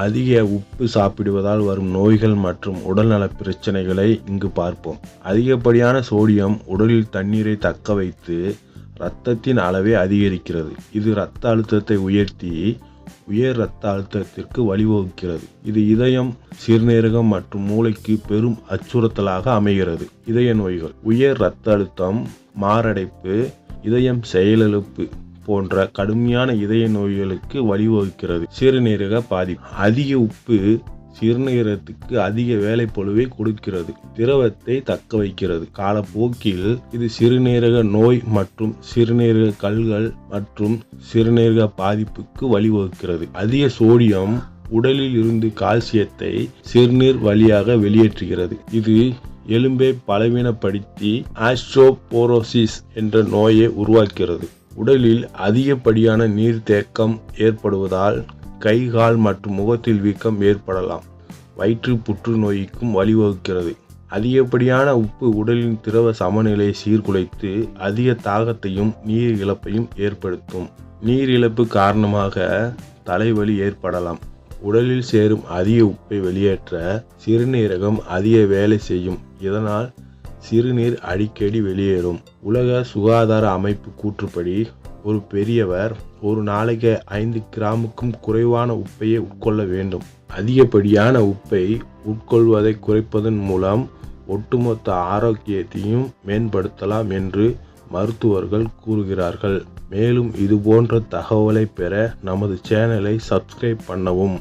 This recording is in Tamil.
அதிக உப்பு சாப்பிடுவதால் வரும் நோய்கள் மற்றும் உடல்நல பிரச்சனைகளை இங்கு பார்ப்போம். அதிகப்படியான சோடியம் உடலில் தண்ணீரை தக்க வைத்து இரத்தத்தின் அளவை அதிகரிக்கிறது. இது இரத்த அழுத்தத்தை உயர்த்தி உயர் இரத்த அழுத்தத்திற்கு வழிவகுக்கிறது. இது இதயம், சிறுநீரகம் மற்றும் மூளைக்கு பெரும் அச்சுறுத்தலாக அமைகிறது. இதய நோய்கள், உயர் இரத்த அழுத்தம், மாரடைப்பு, இதயம் செயலிழப்பு போன்ற கடுமையான இதய நோய்களுக்கு வழிவகுக்கிறது. சிறுநீரக பாதிப்பு, அதிக உப்பு சிறுநீரகத்துக்கு அதிக வேலைப்பளுவை கொடுக்கிறது, திரவத்தை தக்க வைக்கிறது. காலப்போக்கில் இது சிறுநீரக நோய் மற்றும் சிறுநீரக கல்கள் மற்றும் சிறுநீரக பாதிப்புக்கு வழிவகுக்கிறது. அதிக சோடியம் உடலில் இருந்து கால்சியத்தை சிறுநீர் வழியாக வெளியேற்றுகிறது. இது எலும்பை பலவீனப்படுத்தி ஆஸ்டியோபோரோசிஸ் என்ற நோயை உருவாக்குகிறது. உடலில் அதிகப்படியான நீர்த்தேக்கம் ஏற்படுவதால் கை, கால் மற்றும் முகத்தில் வீக்கம் ஏற்படலாம். வயிற்று புற்றுநோய்க்கும் வழிவகுக்கிறது. அதிகப்படியான உப்பு உடலின் திரவ சமநிலையை சீர்குலைத்து அதிக தாகத்தையும் நீர் இழப்பையும் ஏற்படுத்தும். நீர் இழப்பு காரணமாக தலைவலி ஏற்படலாம். உடலில் சேரும் அதிக உப்பை வெளியேற்ற சிறுநீரகம் அதிக வேலை செய்யும். இதனால் சிறுநீர் அடிக்கடி வெளியேறும். உலக சுகாதார அமைப்பு கூற்றுப்படி ஒரு பெரியவர் ஒரு நாளைக்கு 5 கிராமுக்கும் குறைவான உப்பையே உட்கொள்ள வேண்டும். அதிகப்படியான உப்பை உட்கொள்வதை குறைப்பதன் மூலம் ஒட்டுமொத்த ஆரோக்கியத்தையும் மேம்படுத்தலாம் என்று மருத்துவர்கள் கூறுகிறார்கள். மேலும் இதுபோன்ற தகவலை பெற நமது சேனலை சப்ஸ்கிரைப் பண்ணவும்.